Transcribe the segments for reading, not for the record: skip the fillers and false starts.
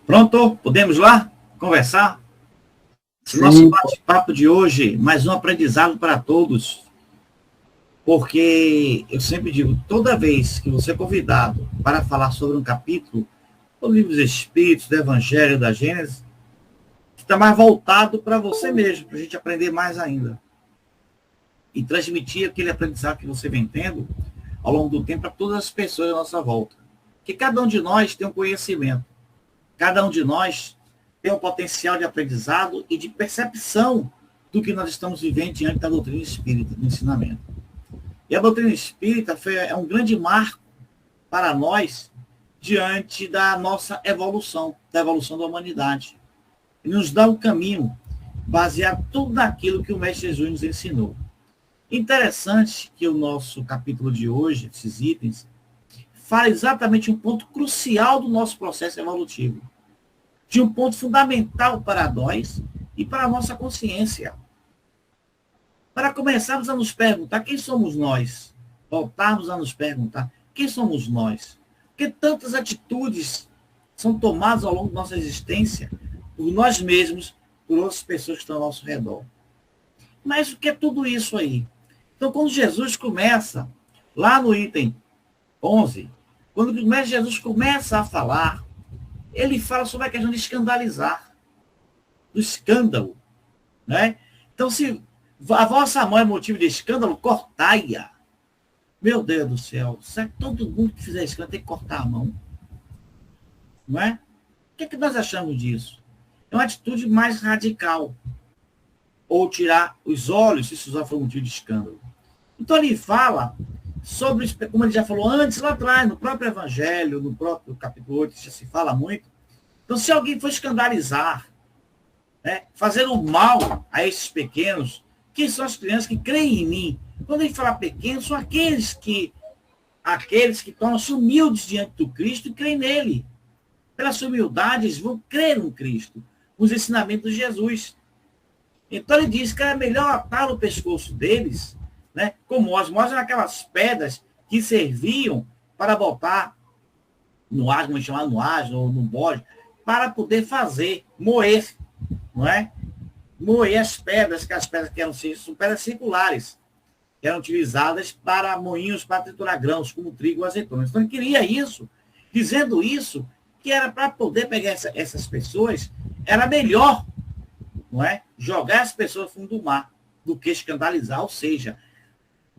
Pronto? Podemos lá conversar? Sim. Nosso bate-papo de hoje, mais um aprendizado para todos. Porque eu sempre digo, toda vez que você é convidado para falar sobre um capítulo do Livro dos Espíritos, do Evangelho, da Gênesis, está mais voltado para você mesmo, para a gente aprender mais ainda. E transmitir aquele aprendizado que você vem tendo ao longo do tempo para todas as pessoas à nossa volta. Que cada um de nós tem um conhecimento. Cada um de nós tem um potencial de aprendizado e de percepção do que nós estamos vivendo diante da doutrina espírita, do ensinamento. E a doutrina espírita é um grande marco para nós diante da nossa evolução, da evolução da humanidade. E nos dá um caminho baseado tudo naquilo que o Mestre Jesus nos ensinou. Interessante que o nosso capítulo de hoje, esses itens, fala exatamente um ponto crucial do nosso processo evolutivo. De um ponto fundamental para nós e para a nossa consciência. Para começarmos a nos perguntar quem somos nós. Voltarmos a nos perguntar quem somos nós. Porque tantas atitudes são tomadas ao longo da nossa existência por nós mesmos, por outras pessoas que estão ao nosso redor. Mas o que é tudo isso aí? Então, quando Jesus começa, lá no item 11, quando o Mestre Jesus começa a falar, ele fala sobre a questão de escandalizar, do escândalo. Né? Então, se a vossa mão é motivo de escândalo, cortai-a. Meu Deus do céu, será que todo mundo que fizer escândalo tem que cortar a mão? Não é? O que é que nós achamos disso? É uma atitude mais radical. Ou tirar os olhos, se isso já for motivo de escândalo. Então, ele fala sobre, como ele já falou antes, lá atrás, no próprio Evangelho, no próprio capítulo 8, já se fala muito. Então, se alguém for escandalizar, né, fazer o mal a esses pequenos, quem são as crianças que creem em mim? Quando ele fala pequenos, são aqueles que tornam-se humildes diante do Cristo e creem nele. Pela sua humildade, eles vão crer no Cristo, nos ensinamentos de Jesus. Então, ele diz que era melhor atar o pescoço deles, né, como osmose naquelas pedras que serviam para botar no asno, vamos chamar no asno ou no bode, para poder fazer, moer, não é? Moer as pedras, que as pedras que eram pedras circulares, que eram utilizadas para moinhos, para triturar grãos, como trigo ou azeitonas. Então, ele queria isso, dizendo isso, que era para poder pegar essas pessoas, era melhor, não é? Jogar as pessoas no fundo do mar, do que escandalizar, ou seja,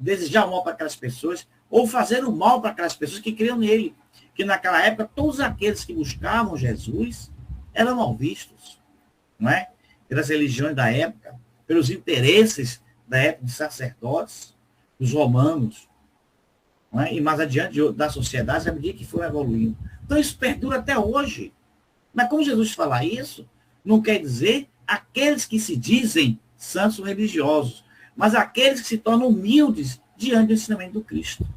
desejar o mal para aquelas pessoas, ou fazer o mal para aquelas pessoas que criam nele. Que naquela época, todos aqueles que buscavam Jesus eram mal vistos, não é? Pelas religiões da época, pelos interesses da época de sacerdotes, dos romanos, não é? E mais adiante da sociedade, à medida que foi evoluindo. Então, isso perdura até hoje. Mas como Jesus fala isso, não quer dizer aqueles que se dizem santos religiosos, mas aqueles que se tornam humildes diante do ensinamento do Cristo.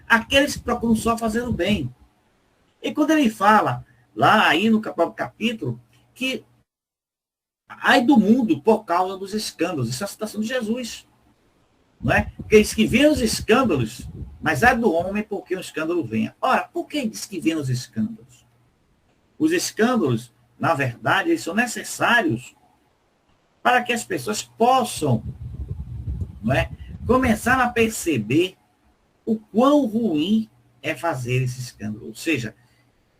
Aqueles que procuram só fazer o bem. E quando ele fala, lá aí no próprio capítulo, que ai do mundo por causa dos escândalos. Isso é a citação de Jesus. Não é? Porque diz que vêm os escândalos, mas ai do homem porque o escândalo venha. Ora, por que diz que vêm os escândalos? Os escândalos, na verdade, eles são necessários para que as pessoas possam, não é, começar a perceber o quão ruim é fazer esse escândalo. Ou seja,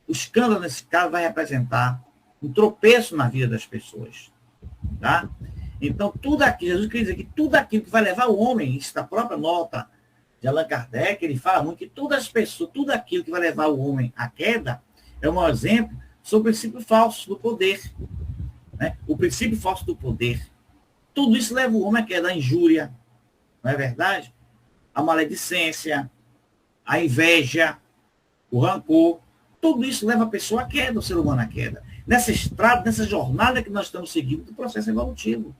o escândalo, nesse caso, vai representar um tropeço na vida das pessoas. Tá? Então, tudo aquilo, Jesus quer dizer que tudo aquilo que vai levar o homem, isso da própria nota de Allan Kardec, ele fala muito que todas as pessoas, tudo aquilo que vai levar o homem à queda, é um exemplo sobre o princípio falso do poder. Né? O princípio falso do poder. Tudo isso leva o homem à queda, a injúria, não é verdade? A maledicência, a inveja, o rancor, tudo isso leva a pessoa à queda, o ser humano à queda. Nessa estrada, nessa jornada que nós estamos seguindo do processo evolutivo.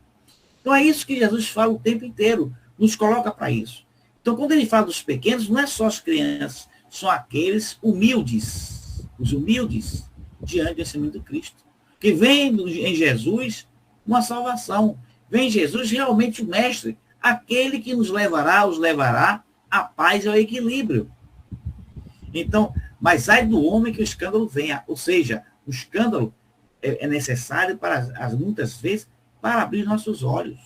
Então é isso que Jesus fala o tempo inteiro, nos coloca para isso. Então quando ele fala dos pequenos, não é só as crianças, são aqueles humildes, os humildes diante do ensinamento do Cristo. Que vem em Jesus uma salvação. Vem em Jesus realmente o mestre, aquele que os levará à paz e ao equilíbrio. Então, mas ai do homem que o escândalo venha. Ou seja, O escândalo é necessário, muitas vezes, para abrir nossos olhos.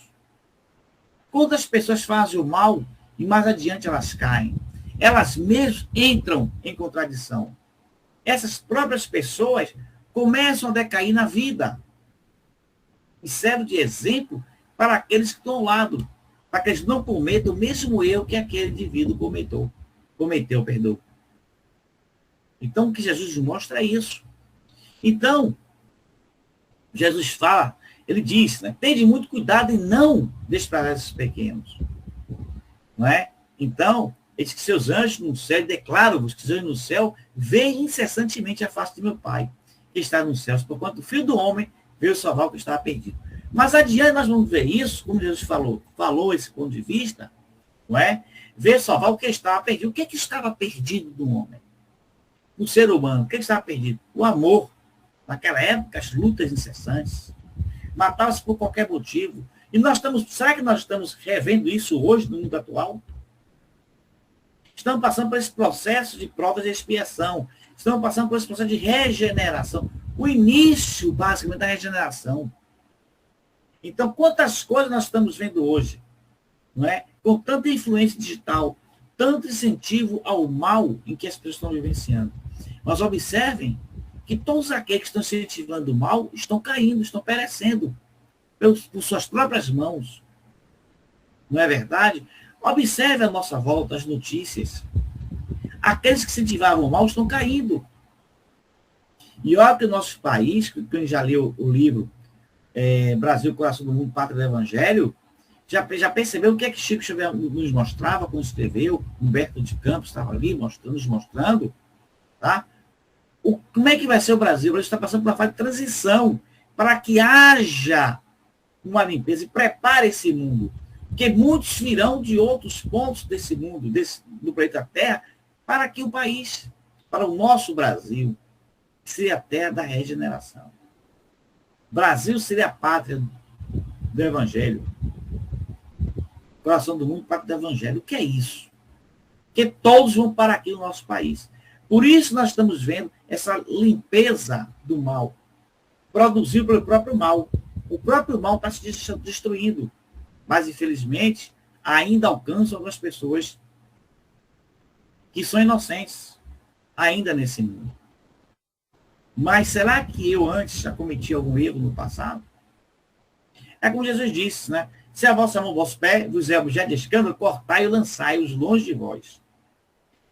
Quantas pessoas fazem o mal e mais adiante elas caem? Elas mesmas entram em contradição. Essas próprias pessoas começam a decair na vida. E serve de exemplo para aqueles que estão ao lado, para que eles não cometam o mesmo erro que aquele indivíduo cometeu. Então, o que Jesus nos mostra é isso. Então, Jesus fala, ele diz, né, tende muito cuidado em não desprezar esses pequenos. Não é? Então, eis que seus anjos no céu, declaro-vos que seus anjos no céu, veem incessantemente a face de meu Pai, que está nos céus, porquanto o Filho do Homem veio salvar o que estava perdido. Mas adiante nós vamos ver isso, como Jesus falou esse ponto de vista, não é? Veio salvar o que estava perdido. O que estava perdido do homem? O ser humano, o que estava perdido? O amor. Naquela época, as lutas incessantes. Matava-se por qualquer motivo. E será que nós estamos revendo isso hoje no mundo atual? Estamos passando por esse processo de provas de expiação. Estamos passando por esse processo de regeneração. O início, basicamente, da regeneração. Então, quantas coisas nós estamos vendo hoje, não é? Com tanta influência digital, tanto incentivo ao mal em que as pessoas estão vivenciando. Mas observem que todos aqueles que estão incentivando o mal estão caindo, estão perecendo por suas próprias mãos. Não é verdade? Observe a nossa volta, as notícias. Aqueles que incentivavam o mal estão caindo. E olha que o nosso país, quem já leu o livro Brasil, Coração do Mundo, Pátria do Evangelho, já percebeu o que é que Chico Xavier nos mostrava quando escreveu, Humberto de Campos estava ali nos mostrando, tá? Como é que vai ser o Brasil? O Brasil está passando por uma fase de transição para que haja uma limpeza e prepare esse mundo. Porque muitos virão de outros pontos desse mundo, do planeta Terra, para que o país, para o nosso Brasil, seria a terra da regeneração. Brasil seria a pátria do Evangelho. Coração do Mundo, pátria do Evangelho. O que é isso? Porque todos vão para aqui no nosso país. Por isso nós estamos vendo essa limpeza do mal, produzido pelo próprio mal. O próprio mal está se destruindo. Mas, infelizmente, ainda alcançam algumas pessoas que são inocentes, ainda nesse mundo. Mas será que eu antes já cometi algum erro no passado? É como Jesus disse, né? Se a vossa mão, vosso pé, vos é objeto de escândalo, cortai e lançai-os longe de vós.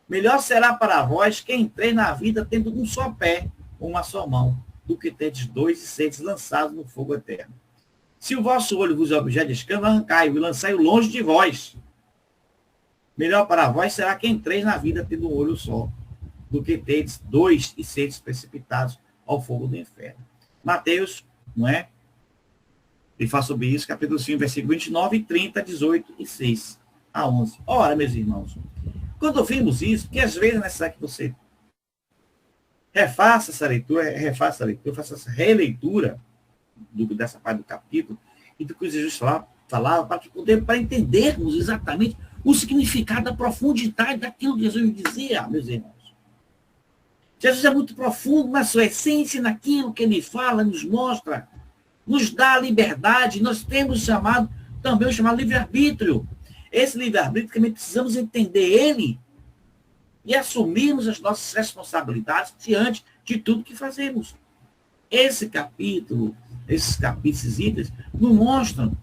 Melhor será para vós que entreis na vida tendo um só pé, uma só mão, do que tendes dois e seres lançados no fogo eterno. Se o vosso olho vos é objeto de escândalo, arrancai-o e lançai-o longe de vós. Melhor para vós será que entreis na vida tendo um olho só, do que tendes dois e seres precipitados ao fogo do inferno. Mateus, não é? Ele fala sobre isso, capítulo 5, versículo 29, 30, 18 e 6 a 11. Ora, meus irmãos, quando ouvimos isso, porque às vezes é necessário que você faça essa leitura, faça essa releitura dessa parte do capítulo e do que Jesus falava para entendermos exatamente o significado, a profundidade daquilo que Jesus dizia, meus irmãos. Jesus é muito profundo na sua essência, naquilo que ele fala, nos mostra, nos dá a liberdade. Nós temos também o chamado livre-arbítrio. Esse livre-arbítrio também precisamos entender ele e assumirmos as nossas responsabilidades diante de tudo que fazemos. Esses capítulos, esses itens, nos mostram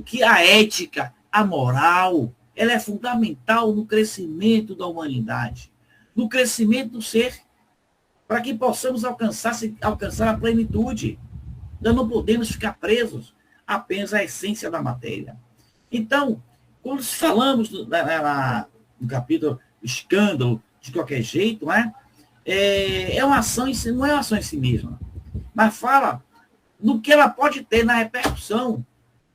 que a ética, a moral, ela é fundamental no crescimento da humanidade, no crescimento do ser, para que possamos alcançar a plenitude. Nós não podemos ficar presos apenas à essência da matéria. Então, quando falamos no capítulo escândalo, de qualquer jeito, é uma ação em si, não é uma ação em si mesma, mas fala no que ela pode ter na repercussão,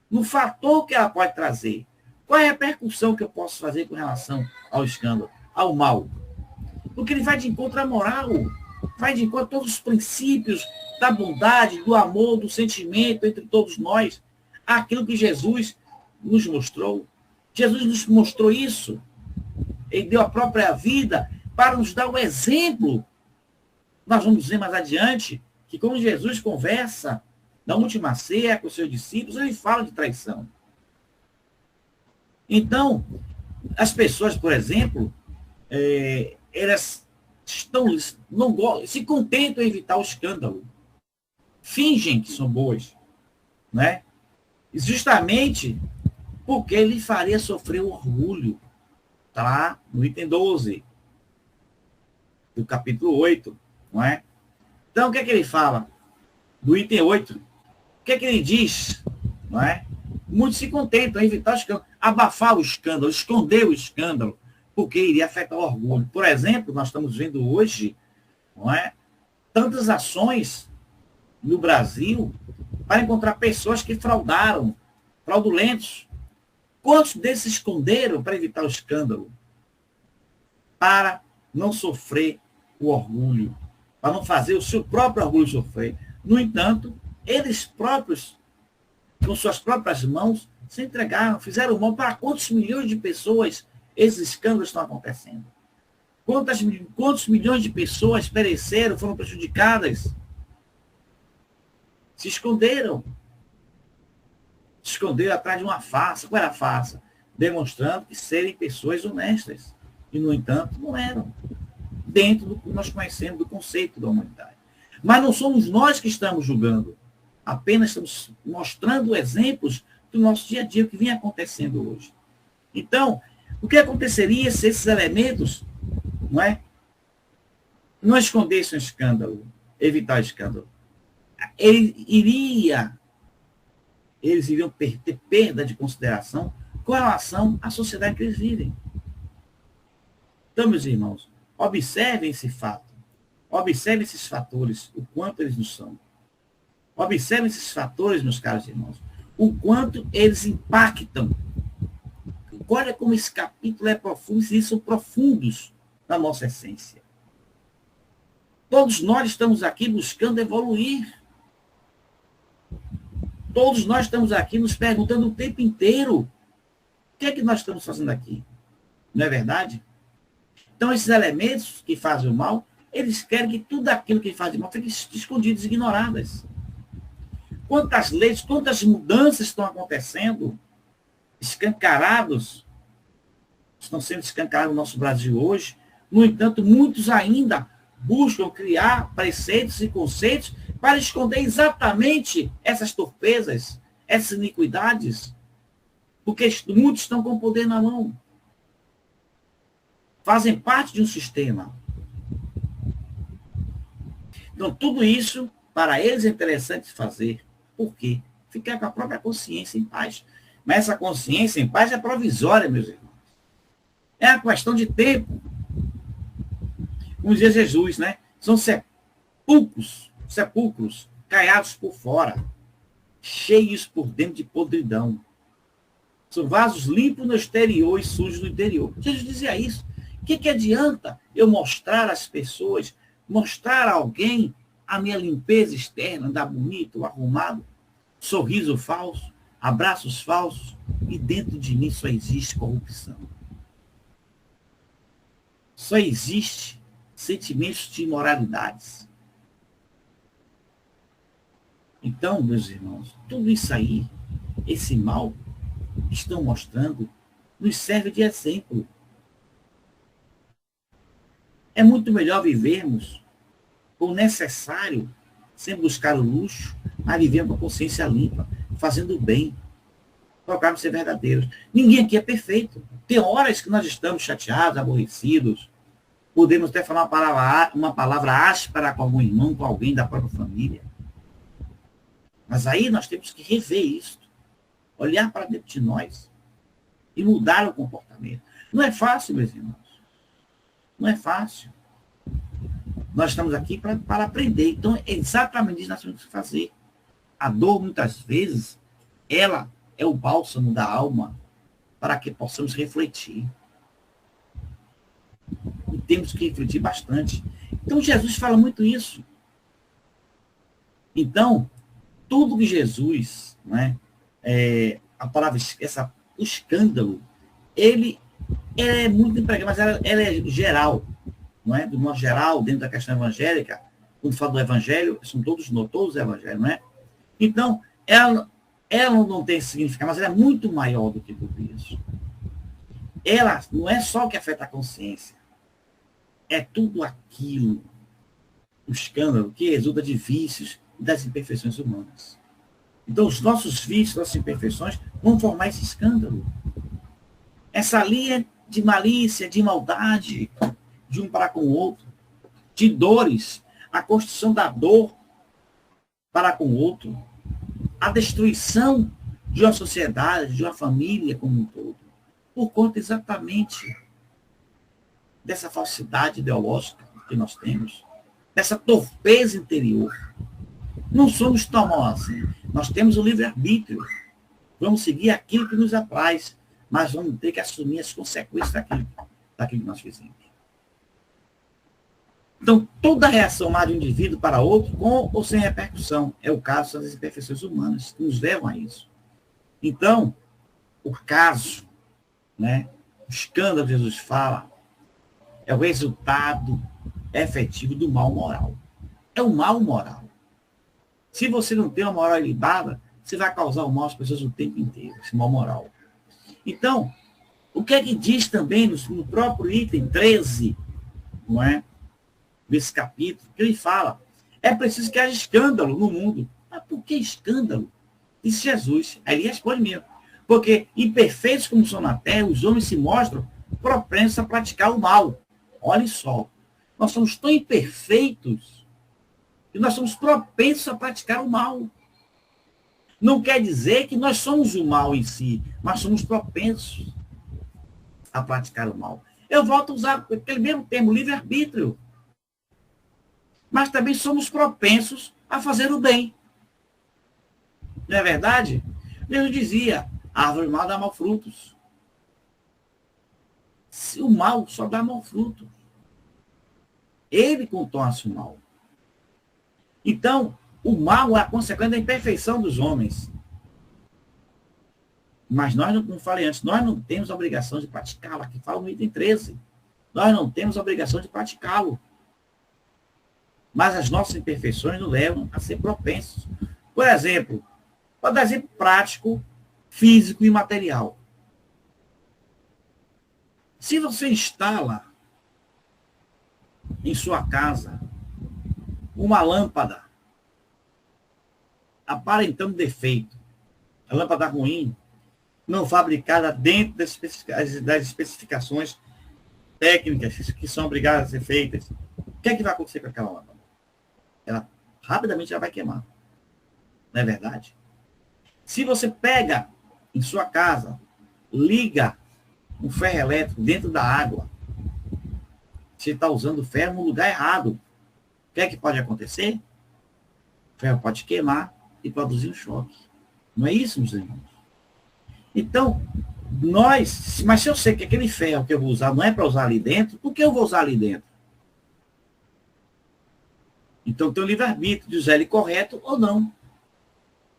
no fator que ela pode trazer. Qual é a repercussão que eu posso fazer com relação ao escândalo, ao mal? Porque ele vai de encontro à moral, vai de encontro a todos os princípios da bondade, do amor, do sentimento entre todos nós, aquilo que Jesus nos mostrou. Jesus nos mostrou isso. Ele deu a própria vida para nos dar o exemplo. Nós vamos ver mais adiante que quando Jesus conversa na última ceia com os seus discípulos, ele fala de traição. Então, as pessoas, por exemplo, elas se contentam em evitar o escândalo. Fingem que são boas, né? Justamente porque ele faria sofrer o orgulho. Está lá no item 12 do capítulo 8, não é? Então, o que é que ele fala? Do item 8, o que é que ele diz? Não é? Muitos se contentam em evitar o escândalo, abafar o escândalo, esconder o escândalo, porque iria afetar o orgulho. Por exemplo, nós estamos vendo hoje, não é? Tantas ações no Brasil para encontrar pessoas que fraudaram, fraudulentos. Quantos desses esconderam para evitar o escândalo? Para não sofrer o orgulho, para não fazer o seu próprio orgulho sofrer. No entanto, eles próprios, com suas próprias mãos, se entregaram, fizeram mal para quantos milhões de pessoas esses escândalos estão acontecendo? Quantos milhões de pessoas pereceram, foram prejudicadas? Se esconderam. Se esconderam atrás de uma farsa. Qual era a farsa? Demonstrando que serem pessoas honestas. E, no entanto, não eram. Dentro do que nós conhecemos, do conceito da humanidade. Mas não somos nós que estamos julgando. Apenas estamos mostrando exemplos do nosso dia a dia, o que vem acontecendo hoje. Então, o que aconteceria se esses elementos não escondessem o escândalo, evitar o escândalo? Eles iriam ter perda de consideração com relação à sociedade que eles vivem. Então, meus irmãos, observem esse fato. Observem esses fatores, o quanto eles nos são. Observem esses fatores, meus caros irmãos, o quanto eles impactam. Olha como esse capítulo é profundo, e são profundos na nossa essência. Todos nós estamos aqui buscando evoluir. Todos nós estamos aqui nos perguntando o tempo inteiro: o que é que nós estamos fazendo aqui? Não é verdade? Então, esses elementos que fazem o mal, eles querem que tudo aquilo que faz mal fique escondido, ignoradas. Quantas leis, quantas mudanças estão acontecendo, escancarados, estão sendo escancarados no nosso Brasil hoje. No entanto, muitos ainda buscam criar preceitos e conceitos para esconder exatamente essas torpezas, essas iniquidades, porque muitos estão com o poder na mão. Fazem parte de um sistema. Então, tudo isso, para eles é interessante fazer. Por quê? Ficar com a própria consciência em paz. Mas essa consciência em paz é provisória, meus irmãos. É uma questão de tempo. Como dizia Jesus, né? São sepulcros caiados por fora, cheios por dentro de podridão. São vasos limpos no exterior e sujos no interior. Jesus dizia isso. O que adianta eu mostrar às pessoas, mostrar a alguém a minha limpeza externa, andar bonito, arrumado, sorriso falso, abraços falsos, e dentro de mim só existe corrupção. Só existe sentimentos de imoralidades. Então, meus irmãos, tudo isso aí, esse mal, estão mostrando, nos serve de exemplo. É muito melhor vivermos o necessário, sem buscar o luxo, a viver com a consciência limpa, fazendo o bem, procurarmos ser verdadeiros. Ninguém aqui é perfeito. Tem horas que nós estamos chateados, aborrecidos, podemos até falar uma palavra áspera com algum irmão, com alguém da própria família. Mas aí nós temos que rever isso, olhar para dentro de nós e mudar o comportamento. Não é fácil, meus irmãos. Não é fácil. Nós estamos aqui para aprender. Então, é exatamente isso que nós temos que fazer. A dor, muitas vezes, ela é o bálsamo da alma para que possamos refletir. E temos que refletir bastante. Então, Jesus fala muito isso. Então, tudo que Jesus, né, a palavra, o escândalo, ele é muito empregado, mas ela é geral. Não é? Do modo geral, dentro da questão evangélica, quando fala do evangelho, são todos os evangelhos, não é? Então, ela não tem esse significado, mas ela é muito maior do que tudo isso. Ela não é só o que afeta a consciência, é tudo aquilo, o escândalo, que resulta de vícios e das imperfeições humanas. Então, os nossos vícios, nossas imperfeições, vão formar esse escândalo. Essa linha de malícia, de maldade, de um para com o outro, de dores, a construção da dor para com o outro, a destruição de uma sociedade, de uma família como um todo, por conta exatamente dessa falsidade ideológica que nós temos, dessa torpeza interior. Não somos tão mal assim. Nós temos o livre-arbítrio. Vamos seguir aquilo que nos apraz, mas vamos ter que assumir as consequências daquilo que nós fizemos. Então, toda reação má de um indivíduo para outro, com ou sem repercussão, é o caso das imperfeições humanas, que nos levam a isso. Então, o caso, né, o escândalo que Jesus fala, é o resultado efetivo do mal moral. É o mal moral. Se você não tem uma moral ilibada, você vai causar o mal às pessoas o tempo inteiro, esse mal moral. Então, o que é que diz também no próprio item 13, não é? Desse capítulo, que ele fala, é preciso que haja escândalo no mundo. Mas por que escândalo? Disse Jesus. Aí ele responde mesmo. Porque, imperfeitos como são na terra, os homens se mostram propensos a praticar o mal. Olha só, nós somos tão imperfeitos que nós somos propensos a praticar o mal. Não quer dizer que nós somos o mal em si, mas somos propensos a praticar o mal. Eu volto a usar aquele mesmo termo, livre-arbítrio. Mas também somos propensos a fazer o bem. Não é verdade? Deus dizia, a árvore mal dá mal frutos. O mal só dá mau fruto. Ele contorce o mal. Então, o mal é a consequência da imperfeição dos homens. Mas nós, não falei antes, nós não temos a obrigação de praticá-lo. Aqui fala no item 13. Nós não temos a obrigação de praticá-lo. Mas as nossas imperfeições nos levam a ser propensos. Por exemplo, vou dar exemplo prático, físico e material. Se você instala em sua casa uma lâmpada aparentando defeito, a lâmpada ruim, não fabricada dentro das especificações técnicas que são obrigadas a ser feitas, o que é que vai acontecer com aquela lâmpada? Ela rapidamente já vai queimar. Não é verdade? Se você pega em sua casa, liga um ferro elétrico dentro da água, você está usando o ferro no lugar errado. O que é que pode acontecer? O ferro pode queimar e produzir um choque. Não é isso, meus irmãos? Então, mas se eu sei que aquele ferro que eu vou usar não é para usar ali dentro, por que eu vou usar ali dentro? Então, tem o livre-arbítrio de usar ele correto ou não.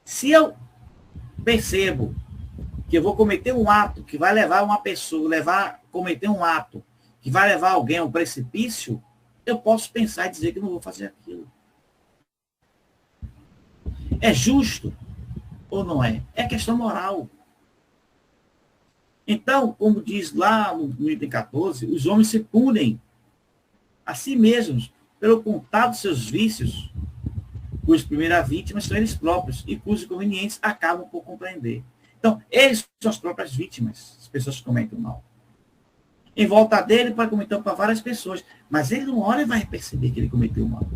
Se eu percebo que eu vou cometer um ato que vai levar uma pessoa, cometer um ato que vai levar alguém ao precipício, eu posso pensar e dizer que não vou fazer aquilo. É justo ou não é? É questão moral. Então, como diz lá no item 14, os homens se punem a si mesmos pelo contato dos seus vícios, cuja primeira vítima são eles próprios e cujos inconvenientes acabam por compreender. Então, eles são as próprias vítimas, as pessoas que cometem o mal. Em volta dele, pode comentar para várias pessoas, mas ele, uma hora, vai perceber que ele cometeu o mal.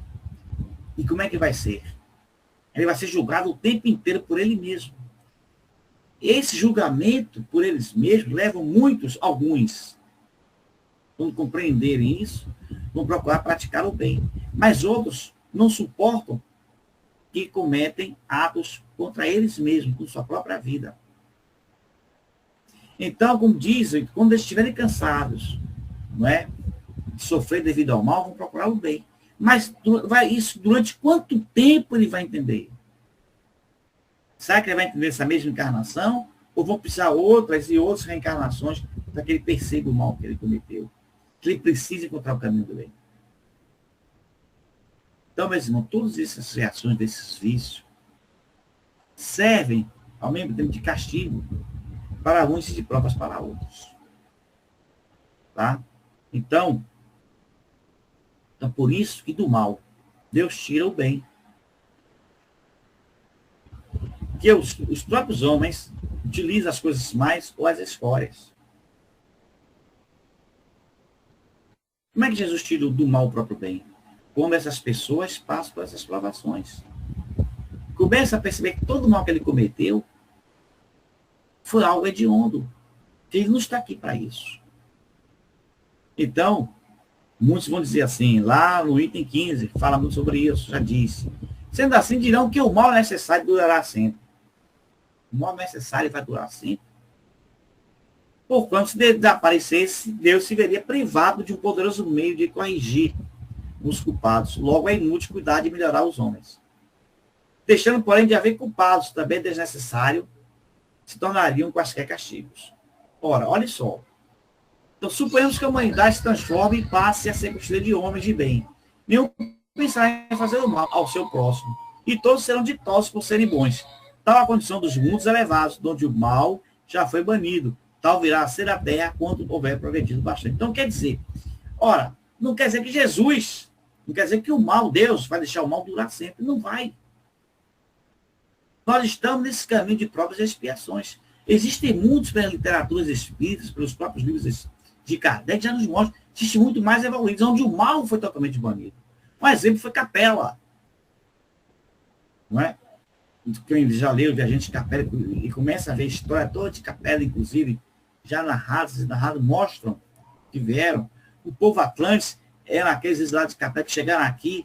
E como é que vai ser? Ele vai ser julgado o tempo inteiro por ele mesmo. Esse julgamento por eles mesmos leva alguns, quando compreenderem isso, vão procurar praticar o bem. Mas outros não suportam que cometem atos contra eles mesmos, com sua própria vida. Então, como dizem, quando eles estiverem cansados, não é, de sofrer devido ao mal, vão procurar o bem. Mas isso durante quanto tempo ele vai entender? Será que ele vai entender essa mesma encarnação? Ou vão precisar outras e outras reencarnações para que ele perceba o mal que ele cometeu? Que ele precisa encontrar o caminho do bem. Então, meus irmãos, todas essas reações desses vícios servem, ao mesmo tempo, de castigo para uns e de provas para outros. Tá? Então, por isso que do mal, Deus tira o bem. Que os próprios homens utilizam as coisas mais ou as escórias. Como é que Jesus tira do mal o próprio bem? Quando essas pessoas passam por essas provações. Começa a perceber que todo o mal que ele cometeu foi algo hediondo. Ele não está aqui para isso. Então, muitos vão dizer assim, lá no item 15, fala muito sobre isso, já disse. Sendo assim, dirão que o mal necessário durará sempre. O mal necessário vai durar sempre. Porquanto, se desaparecesse, Deus se veria privado de um poderoso meio de corrigir os culpados. Logo, é inútil cuidar de melhorar os homens. Deixando, porém, de haver culpados também desnecessário, se tornariam quaisquer castigos. Ora, olha só. Então, suponhamos que a humanidade se transforme e passe a ser constituída de homens de bem. Nenhum pensar em fazer o mal ao seu próximo. E todos serão ditosos por serem bons. Tal a condição dos mundos elevados, onde o mal já foi banido. Tal virá a ser a terra quando houver progredido bastante. Então, quer dizer, ora, não quer dizer que Jesus, não quer dizer que o mal, Deus, vai deixar o mal durar sempre. Não vai. Nós estamos nesse caminho de provas e expiações. Existem muitos pelas literaturas espíritas, pelos próprios livros de Kardec, já nos mostram, existem muito mais evoluídos, onde o mal foi totalmente banido. Um exemplo foi Capela. Não é? Quem já leu Viajante de Capela e começa a ver a história toda de Capela, inclusive, já narrados, mostram que vieram. O povo Atlântico eram aqueles lá de Capela que chegaram aqui,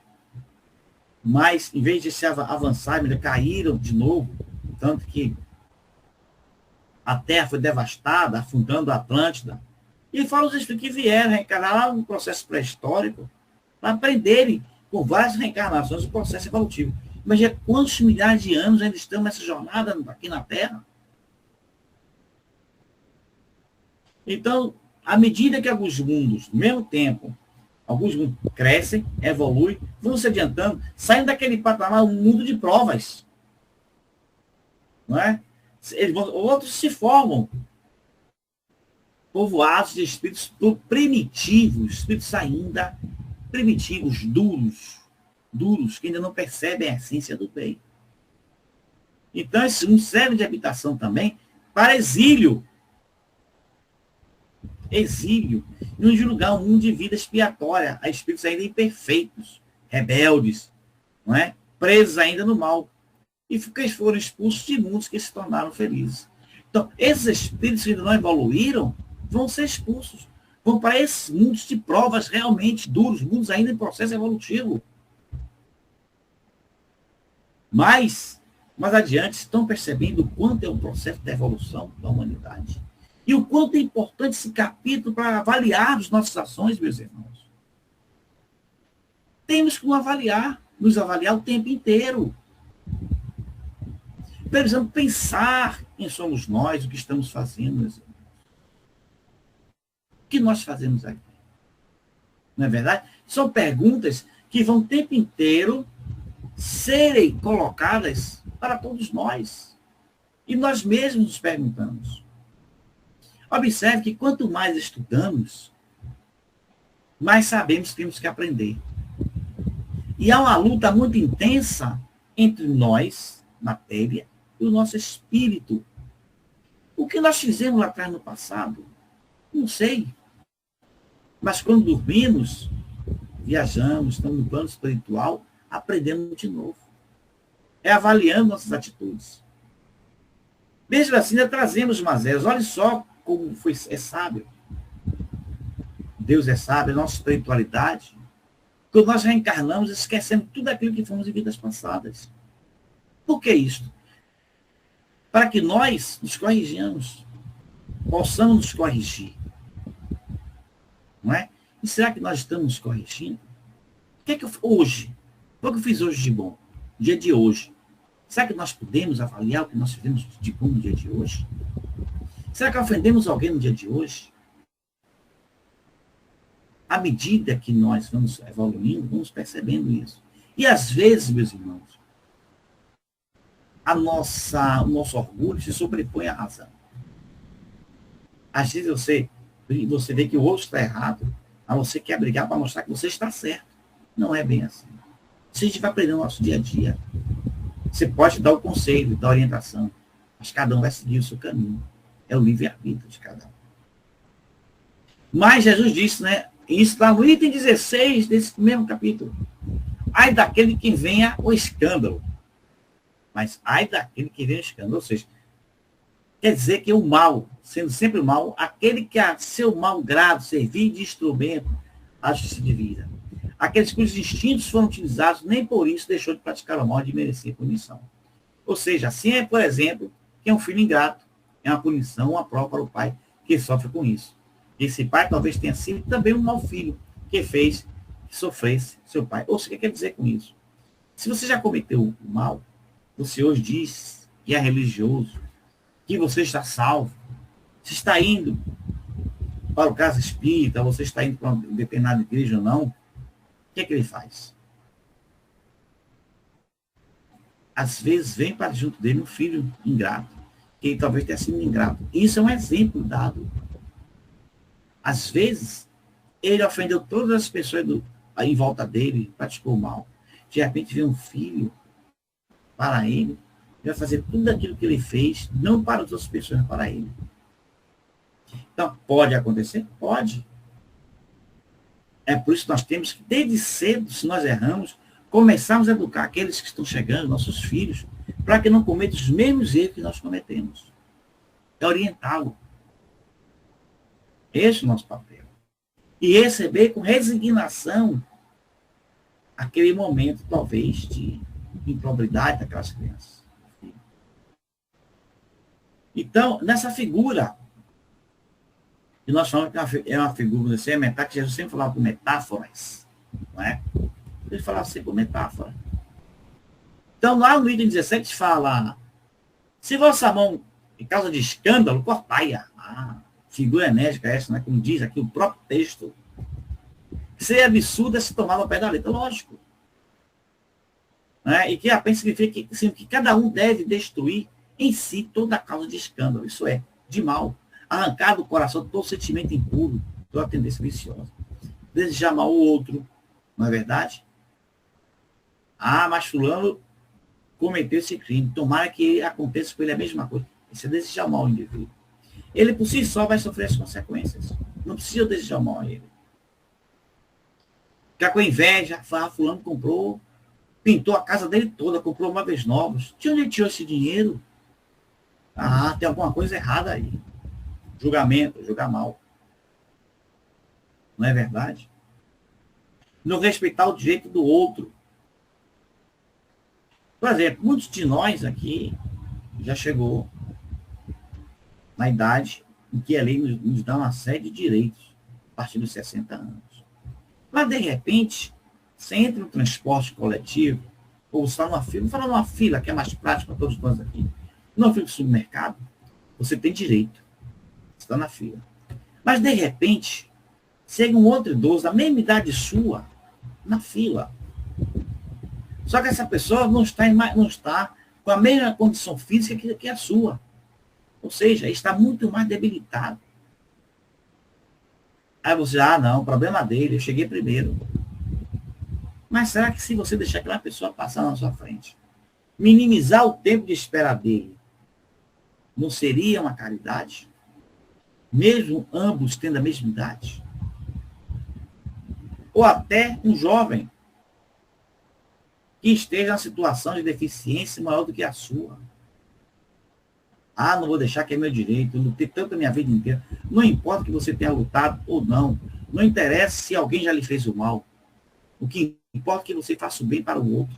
mas, em vez de se avançar, caíram de novo, tanto que a terra foi devastada, afundando a Atlântida. E fala os espíritos que vieram reencarnar lá no processo pré-histórico, para aprenderem, com várias reencarnações, o processo evolutivo. Imagina quantos milhares de anos ainda estamos nessa jornada aqui na Terra. Então, à medida que alguns mundos, no mesmo tempo, alguns mundos crescem, evoluem, vão se adiantando, saindo daquele patamar, um mundo de provas. Não é? Outros se formam povoados de espíritos primitivos, espíritos ainda primitivos, duros, que ainda não percebem a essência do bem. Então, esse um serve de habitação também para exílio. Exílio, em um lugar, um mundo de vida expiatória, a espíritos ainda imperfeitos, rebeldes, não é? Presos ainda no mal. E que foram expulsos de mundos que se tornaram felizes. Então, esses espíritos que ainda não evoluíram vão ser expulsos. Vão para esses mundos de provas realmente duros, mundos ainda em processo evolutivo. Mas, mais adiante, estão percebendo o quanto é um processo de evolução da humanidade. E o quanto é importante esse capítulo para avaliar as nossas ações, meus irmãos. Temos que nos avaliar o tempo inteiro. Precisamos pensar em somos nós, o que estamos fazendo, meus irmãos. O que nós fazemos aqui? Não é verdade? São perguntas que vão o tempo inteiro serem colocadas para todos nós. E nós mesmos nos perguntamos. Observe que quanto mais estudamos, mais sabemos que temos que aprender. E há uma luta muito intensa entre nós, matéria, e o nosso espírito. O que nós fizemos lá atrás no passado? Não sei. Mas quando dormimos, viajamos, estamos no plano espiritual, aprendemos de novo. É avaliando nossas atitudes. Mesmo assim, ainda trazemos mazelas. Olha só como é sábio. Deus é sábio, a nossa espiritualidade. Quando nós reencarnamos, esquecemos tudo aquilo que fomos em vidas passadas. Por que isso? Para que nós nos corrijamos, possamos nos corrigir. Não é? E será que nós estamos nos corrigindo? O que é que hoje? O que eu fiz hoje de bom? No dia de hoje. Será que nós podemos avaliar o que nós fizemos de bom no dia de hoje? Será que ofendemos alguém no dia de hoje? À medida que nós vamos evoluindo, vamos percebendo isso. E às vezes, meus irmãos, o nosso orgulho se sobrepõe à razão. Às vezes você vê que o outro está errado, mas você quer brigar para mostrar que você está certo. Não é bem assim. Se a gente vai aprender no nosso dia a dia, você pode dar o conselho, dar a orientação, mas cada um vai seguir o seu caminho. É o livre-arbítrio de cada um. Mas Jesus disse, né? Isso está no item 16 desse mesmo capítulo. Ai daquele que venha o escândalo. Mas ai daquele que venha o escândalo. Ou seja, quer dizer que o mal, sendo sempre o mal, aquele que a seu mau grado servir de instrumento à justiça divina. Aqueles cujos instintos foram utilizados, nem por isso deixou de praticar o mal e de merecer punição. Ou seja, assim é, por exemplo, que é um filho ingrato, é uma punição, uma prova para o pai que sofre com isso. Esse pai talvez tenha sido também um mau filho que fez que sofresse seu pai. Ou seja, o que quer dizer com isso? Se você já cometeu o mal, você hoje diz que é religioso, que você está salvo, se está indo para o caso espírita, você está indo para uma determinada igreja ou não, o que é que ele faz? Às vezes vem para junto dele um filho ingrato, que talvez tenha sido ingrato. Isso é um exemplo dado. Às vezes, ele ofendeu todas as pessoas em volta dele, praticou mal. De repente vem um filho para ele, vai fazer tudo aquilo que ele fez, não para as outras pessoas, mas para ele. Então, pode acontecer? Pode. É por isso que nós temos que, desde cedo, se nós erramos, começarmos a educar aqueles que estão chegando, nossos filhos, para que não cometam os mesmos erros que nós cometemos. É orientá-lo. Esse é o nosso papel. E receber com resignação aquele momento, talvez, de improbidade daquelas crianças. Então, nessa figura, que nós falamos que é uma figura, assim, é metáfora, que Jesus sempre falava por metáforas, não é? Ele falava sempre por metáfora. Então, lá no item 17 fala, se vossa mão, em causa de escândalo, cortai-a. Figura enérgica essa, né? Como diz aqui o próprio texto. Ser absurdo é se tomar ao pé da letra, lógico. Né? E que apenas significa que cada um deve destruir em si toda a causa de escândalo, isso é, de mal, arrancar do coração todo sentimento impuro, toda tendência viciosa. Desejar mal o outro, não é verdade? Mas fulano cometeu esse crime, tomara que aconteça com ele a mesma coisa. Isso é desejar mal ao indivíduo. Ele por si só vai sofrer as consequências. Não precisa desejar mal a ele. Ficar com inveja, fulano comprou, pintou a casa dele toda, comprou móveis novos. De onde ele tirou esse dinheiro? Tem alguma coisa errada aí. Julgamento, julgar mal. Não é verdade? Não respeitar o direito do outro. Por exemplo, muitos de nós aqui já chegou na idade em que a lei nos dá uma série de direitos a partir dos 60 anos. Mas, de repente, você entra no transporte coletivo, ou está numa fila, vamos falar numa fila, que é mais prática para todos nós aqui. Numa fila do supermercado, você tem direito. Você está na fila. Mas, de repente, chega um outro idoso, da mesma idade sua, na fila. Só que essa pessoa não está com a mesma condição física que a sua. Ou seja, está muito mais debilitado. Aí você, não, o problema dele, eu cheguei primeiro. Mas será que se você deixar aquela pessoa passar na sua frente, minimizar o tempo de espera dele, não seria uma caridade? Mesmo ambos tendo a mesma idade? Ou até um jovem que esteja em situação de deficiência maior do que a sua. Não vou deixar que é meu direito, eu lutei tanto a minha vida inteira. Não importa que você tenha lutado ou não. Não interessa se alguém já lhe fez o mal. O que importa é que você faça o bem para o outro.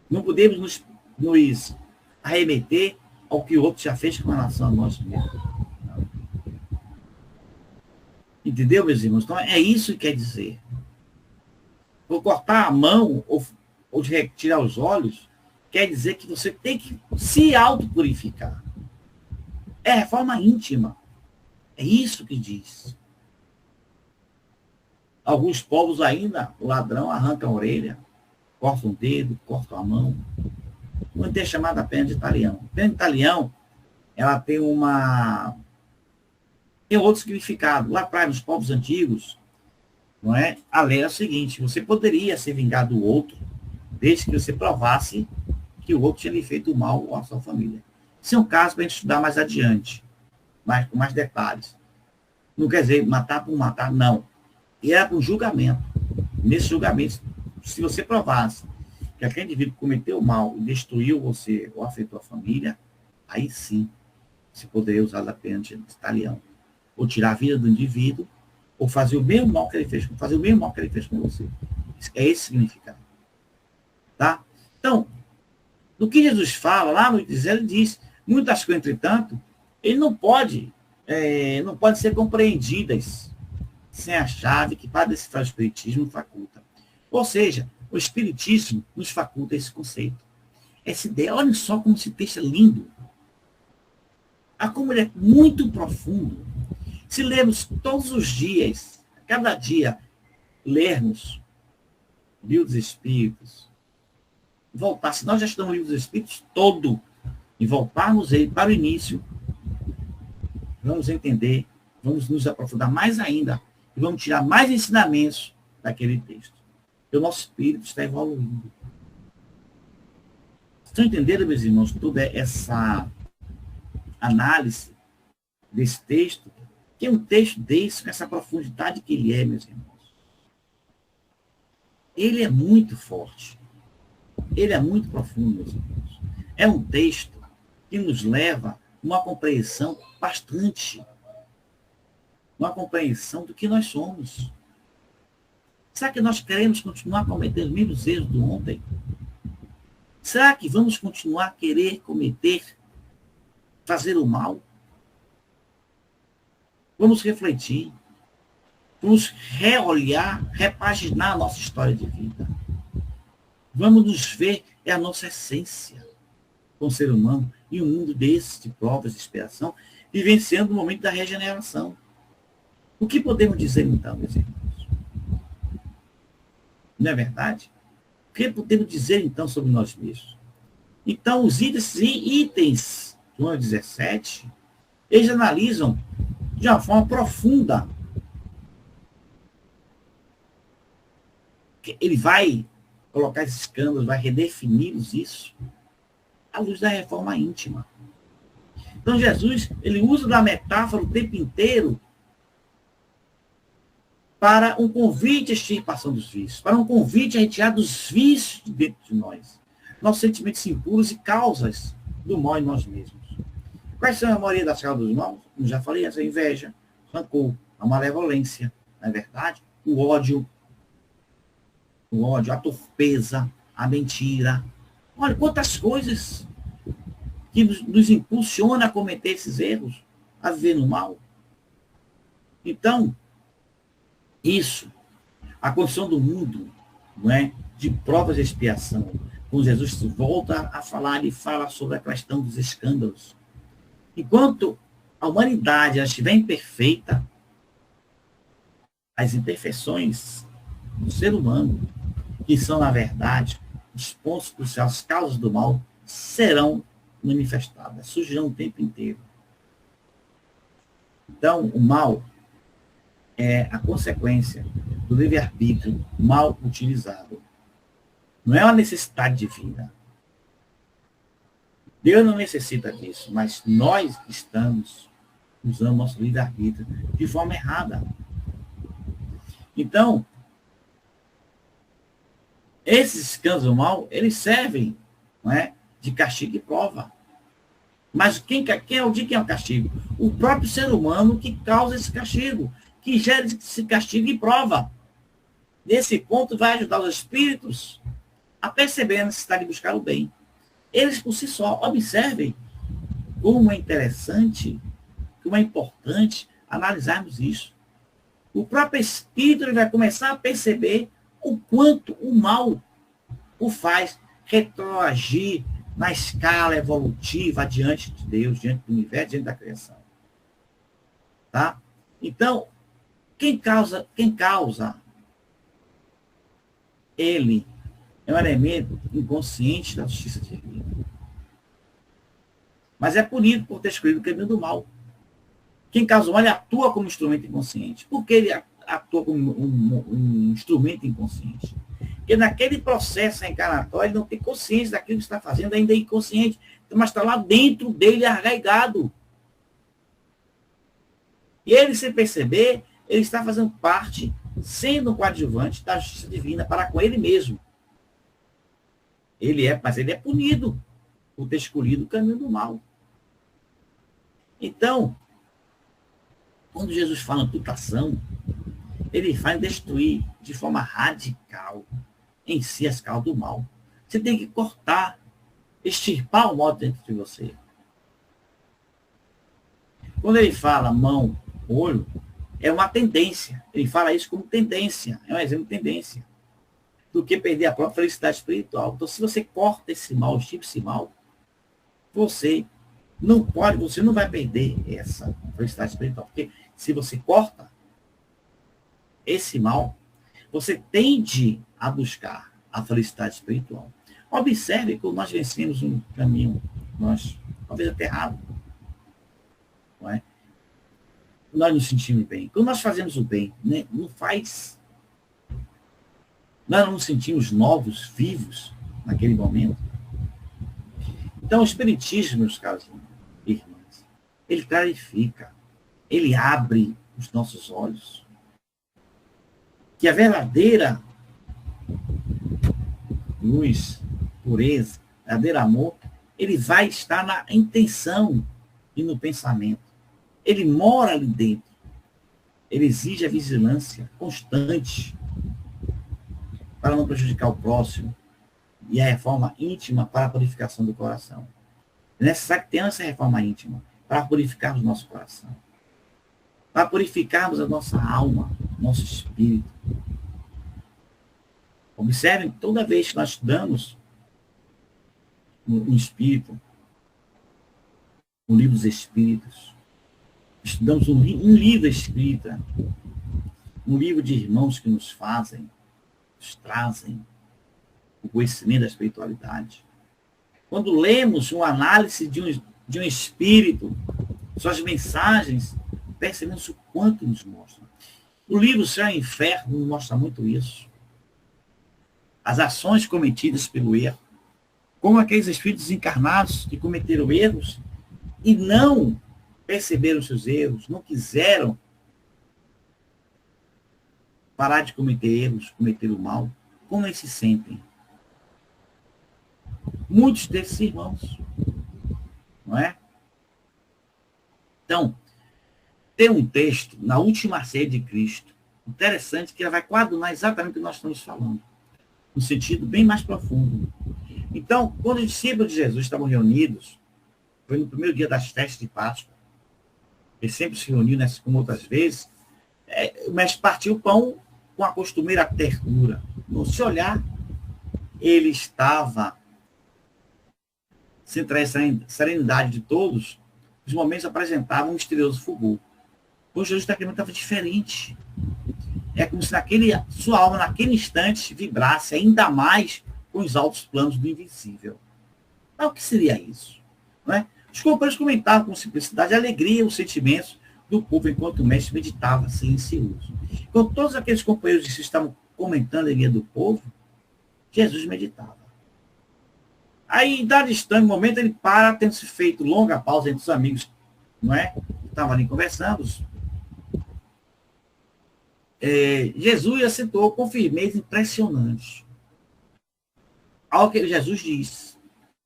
Não podemos nos arremeter ao que o outro já fez com relação a nós mesmos. Entendeu, meus irmãos? Então, é isso que quer dizer. Vou cortar a mão ou retirar os olhos, quer dizer que você tem que se autopurificar. É reforma íntima. É isso que diz. Alguns povos ainda, o ladrão arranca a orelha, corta um dedo, corta a mão. Não tem chamada pena de talião. A pena de talião, ela tem tem outro significado. Lá atrás, nos povos antigos, não é? A lei era a seguinte: você poderia se vingar do outro, desde que você provasse que o outro tinha lhe feito mal à sua família. Isso é um caso para a gente estudar mais adiante, com mais detalhes. Não quer dizer matar por matar, não. E era para um julgamento. Nesse julgamento, se você provasse que aquele indivíduo cometeu mal e destruiu você ou afetou a família, aí sim você poderia usar a pena de talião. Ou tirar a vida do indivíduo, ou fazer o mesmo mal que ele fez, fazer o mesmo mal que ele fez com você. É esse significado. Tá? Então, do que Jesus fala, lá no 8, ele diz, muitas coisas, entretanto, ele não pode ser compreendidas sem a chave que, para decifrar o Espiritismo, faculta. Ou seja, o Espiritismo nos faculta esse conceito. Essa ideia, olha só como esse texto é lindo. Como ele é muito profundo. Se lermos todos os dias, cada dia, lermos o Livro dos Espíritos, voltar, se nós já estamos no Livro dos Espíritos todo, e voltarmos ele para o início, vamos entender, vamos nos aprofundar mais ainda, e vamos tirar mais ensinamentos daquele texto. Porque o nosso espírito está evoluindo. Estão entendendo, meus irmãos, toda essa análise desse texto, que é um texto desse, com essa profundidade que ele é, meus irmãos. Ele é muito forte. Ele é muito profundo, meus irmãos. É um texto que nos leva a uma compreensão bastante, uma compreensão do que nós somos. Será que nós queremos continuar cometendo os mesmos erros do ontem? Será que vamos continuar a querer fazer o mal? Vamos refletir. Vamos reolhar, repaginar a nossa história de vida. Vamos nos ver, é a nossa essência como ser humano, em um mundo desse, de provas, de expiação, vivenciando o momento da regeneração. O que podemos dizer, então, meus irmãos? Não é verdade? O que podemos dizer, então, sobre nós mesmos? Então, os itens do ano 17, eles analisam de uma forma profunda. Ele vai colocar esses escândalos, vai redefinir isso à luz da reforma íntima. Então, Jesus, ele usa da metáfora o tempo inteiro para um convite à extirpação dos vícios, para um convite a retirar dos vícios de dentro de nós, nossos sentimentos impuros e causas do mal em nós mesmos. Quais são a maioria das causas dos mal? Como já falei, essa inveja, rancor, a malevolência, não é verdade? O ódio, a torpeza, a mentira. Olha, quantas coisas que nos impulsiona a cometer esses erros, a viver no mal. Então, isso, a condição do mundo, não é, de provas de expiação, quando Jesus volta a falar, ele fala sobre a questão dos escândalos. Enquanto a humanidade estiver imperfeita, as imperfeições do ser humano, que são, na verdade, os pontos cruciais, as causas do mal, serão manifestadas, surgirão o tempo inteiro. Então, o mal é a consequência do livre-arbítrio mal utilizado. Não é uma necessidade divina. Deus não necessita disso, mas nós estamos usando nosso livre-arbítrio de forma errada. Então, esses escândalos do mal, eles servem, não é, de castigo e prova. Mas quem é o castigo? O próprio ser humano que causa esse castigo, que gera esse castigo e prova. Nesse ponto, vai ajudar os espíritos a perceber a necessidade de buscar o bem. Eles, por si só, observem como é interessante, como é importante analisarmos isso. O próprio espírito ele vai começar a perceber o quanto o mal o faz retroagir na escala evolutiva diante de Deus, diante do universo, diante da criação. Tá? Então, quem causa ele é um elemento inconsciente da justiça divina. Mas é punido por ter escolhido o caminho do mal. Quem causa o mal, ele atua como instrumento inconsciente. Por que ele atua como um instrumento inconsciente? Porque naquele processo reencarnatório, ele não tem consciência daquilo que está fazendo, ainda é inconsciente, mas está lá dentro dele arraigado. E ele, sem perceber, ele está fazendo parte, sendo um coadjuvante da justiça divina para com ele mesmo. Mas ele é punido por ter escolhido o caminho do mal. Então, quando Jesus fala em amputação, ele fala em destruir de forma radical em si as causas do mal. Você tem que cortar, extirpar o mal dentro de você. Quando ele fala mão, olho, é uma tendência. Ele fala isso como tendência. É um exemplo de tendência. Do que perder a própria felicidade espiritual. Então, se você corta esse mal, extirpa esse mal, você não vai perder essa felicidade espiritual. Porque se você corta esse mal, você tende a buscar a felicidade espiritual. Observe que nós vencemos um caminho, talvez até errado. Não é? Nós nos sentimos bem. Quando nós fazemos o bem, né, nós não nos sentimos novos, vivos, naquele momento. Então, o Espiritismo, meus caros irmãos, ele clarifica, ele abre os nossos olhos. Que a verdadeira luz, pureza, verdadeiro amor, ele vai estar na intenção e no pensamento. Ele mora ali dentro. Ele exige a vigilância constante para não prejudicar o próximo e a reforma íntima para a purificação do coração. É necessário que tenha essa reforma íntima para purificarmos o nosso coração, para purificarmos a nossa alma, nosso espírito. Observem, toda vez que nós estudamos um espírito, um livro dos espíritos, estudamos um livro espírita, um livro de irmãos que nos trazem o conhecimento da espiritualidade. Quando lemos uma análise de um espírito, suas mensagens, percebemos o quanto nos mostra. O livro Céu e Inferno nos mostra muito isso. As ações cometidas pelo erro, como aqueles espíritos encarnados que cometeram erros e não perceberam seus erros, não quiseram parar de cometer erros, cometer o mal, como eles se sentem. Muitos desses irmãos, não é? Então, tem um texto na última ceia de Cristo, interessante, que ela vai coadunar exatamente o que nós estamos falando, no sentido bem mais profundo. Então, quando os discípulos de Jesus estavam reunidos, foi no primeiro dia das festas de Páscoa, eles sempre se reuniam, como outras vezes, o mestre partiu o pão com a costumeira ternura. No se olhar, ele estava, sem trair a serenidade de todos, os momentos apresentavam um misterioso fulgor. Pois Jesus estava diferente. É como se sua alma, naquele instante, vibrasse ainda mais com os altos planos do invisível. Mas o que seria isso? Não é? Os companheiros comentavam com simplicidade a alegria e os sentimentos do povo enquanto o mestre meditava silencioso. Quando todos aqueles companheiros estavam comentando a alegria do povo, Jesus meditava. Aí, em dado instante, momento, ele para, tendo se feito longa pausa entre os amigos, não é? Estavam ali conversando. Jesus acentuou com firmeza impressionante. Ao que Jesus diz: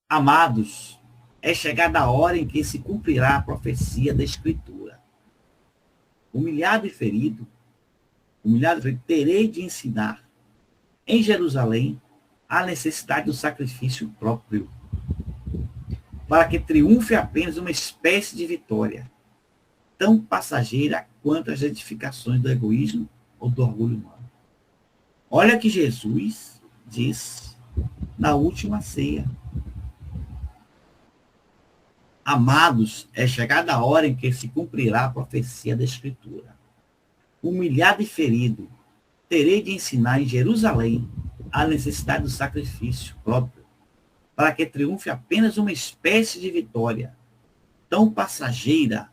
amados, é chegada a hora em que se cumprirá a profecia da Escritura. Humilhado e ferido, terei de ensinar em Jerusalém a necessidade do sacrifício próprio, para que triunfe apenas uma espécie de vitória, tão passageira quanto as edificações do egoísmo ou do orgulho humano. Olha que Jesus diz na última ceia: amados, é chegada a hora em que se cumprirá a profecia da Escritura. Humilhado e ferido, terei de ensinar em Jerusalém a necessidade do sacrifício próprio, para que triunfe apenas uma espécie de vitória, tão passageira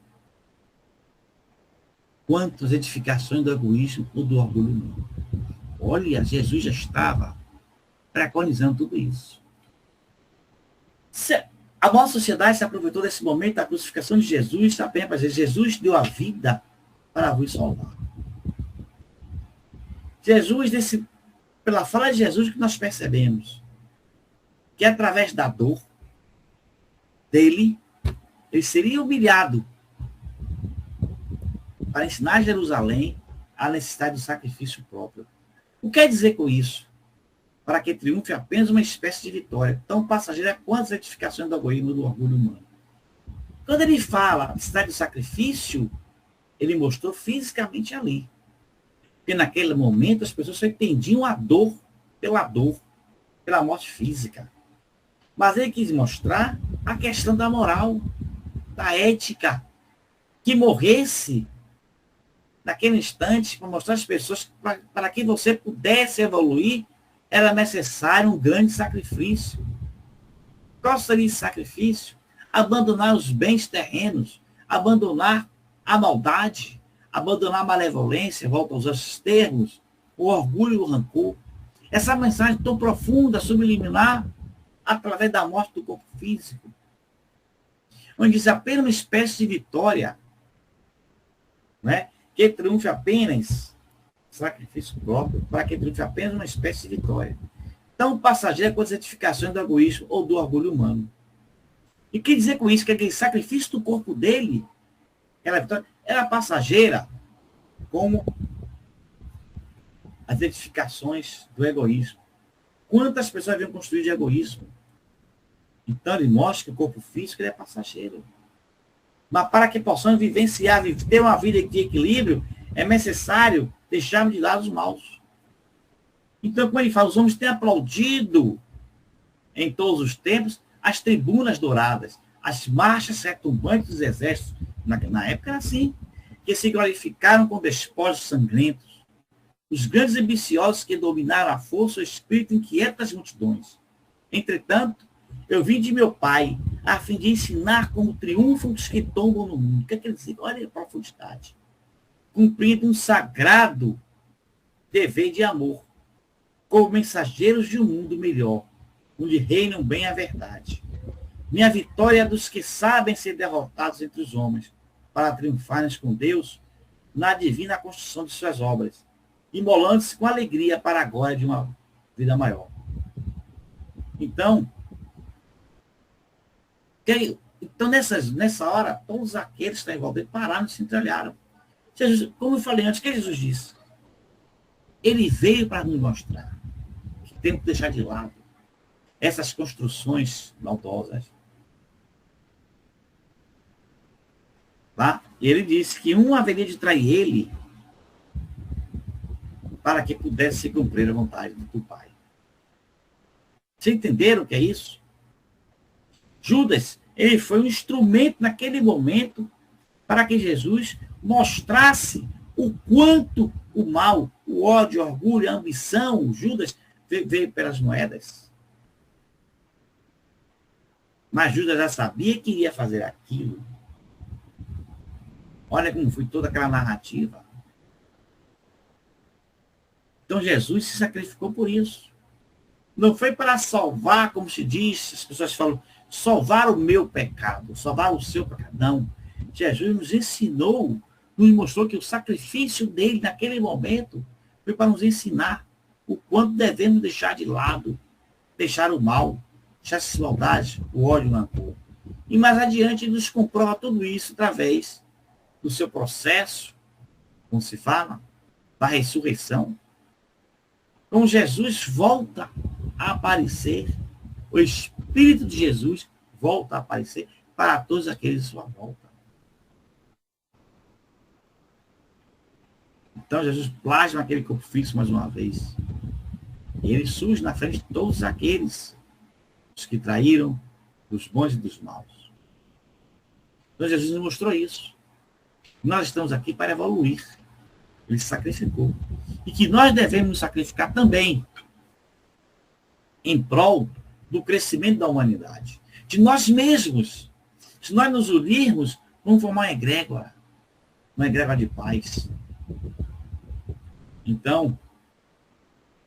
quanto as edificações do egoísmo ou do orgulho humano. Olha, Jesus já estava preconizando tudo isso. A nossa sociedade se aproveitou desse momento da crucificação de Jesus apenas para dizer: Jesus deu a vida para vos salvar. Jesus, pela fala de Jesus, que nós percebemos que através da dor dele, ele seria humilhado para ensinar a Jerusalém a necessidade do sacrifício próprio. O que quer dizer com isso? Para que triunfe apenas uma espécie de vitória, tão passageira quanto as edificações do egoísmo e do orgulho humano. Quando ele fala a necessidade do sacrifício, ele mostrou fisicamente ali. Porque naquele momento as pessoas só entendiam a dor, pela morte física. Mas ele quis mostrar a questão da moral, da ética, que morresse naquele instante, para mostrar às pessoas que para que você pudesse evoluir, era necessário um grande sacrifício. Qual seria esse sacrifício? Abandonar os bens terrenos, abandonar a maldade, abandonar a malevolência, volta aos esses termos, o orgulho e o rancor. Essa mensagem tão profunda, subliminar, através da morte do corpo físico, onde diz apenas uma espécie de vitória, né? Que triunfe apenas sacrifício próprio, para que triunfe apenas uma espécie de vitória. Tão passageira quanto as edificações do egoísmo ou do orgulho humano. E que dizer com isso? Que aquele sacrifício do corpo dele, aquela vitória, era passageira, como as edificações do egoísmo. Quantas pessoas haviam construído de egoísmo? Então ele mostra que o corpo físico ele é passageiro. Mas para que possamos vivenciar, ter uma vida de equilíbrio, é necessário deixarmos de lado os maus. Então, como ele fala, os homens têm aplaudido em todos os tempos as tribunas douradas, as marchas retumbantes dos exércitos. Na época era assim, que se glorificaram com despojos sangrentos. Os grandes ambiciosos que dominaram a força, o espírito inquieto das multidões. Entretanto, eu vim de meu pai, a fim de ensinar como triunfam os que tombam no mundo. O que quer dizer? Olha a profundidade. Cumprindo um sagrado dever de amor, como mensageiros de um mundo melhor, onde reinam bem a verdade. Minha vitória é dos que sabem ser derrotados entre os homens, para triunfarem com Deus na divina construção de suas obras, imolando-se com alegria para a glória de uma vida maior. Então, nessa hora, todos aqueles que estão envolvidos pararam e se entreolharam. Jesus, como eu falei antes, o que Jesus disse? Ele veio para nos mostrar que temos que deixar de lado essas construções maldosas. Tá? E ele disse que um haveria de trair ele para que pudesse se cumprir a vontade do Pai. Vocês entenderam o que é isso? Judas, ele foi um instrumento naquele momento para que Jesus mostrasse o quanto o mal, o ódio, o orgulho, a ambição, o Judas veio pelas moedas. Mas Judas já sabia que iria fazer aquilo. Olha como foi toda aquela narrativa. Então Jesus se sacrificou por isso. Não foi para salvar, como se diz, as pessoas falam, salvar o meu pecado, salvar o seu pecado. Não. Jesus nos ensinou, nos mostrou que o sacrifício dele naquele momento foi para nos ensinar o quanto devemos deixar de lado, deixar o mal, deixar essa maldade, o ódio, o rancor. E mais adiante ele nos comprova tudo isso através do seu processo, como se fala, da ressurreição. Então Jesus volta a aparecer, o Espírito de Jesus volta a aparecer para todos aqueles à sua volta. Então Jesus plasma aquele corpo fixo mais uma vez. E ele surge na frente de todos aqueles, os que traíram, dos bons e dos maus. Então Jesus nos mostrou isso. Nós estamos aqui para evoluir. Ele se sacrificou. E que nós devemos nos sacrificar também em prol do crescimento da humanidade, de nós mesmos. Se nós nos unirmos, vamos formar uma egrégora de paz. Então,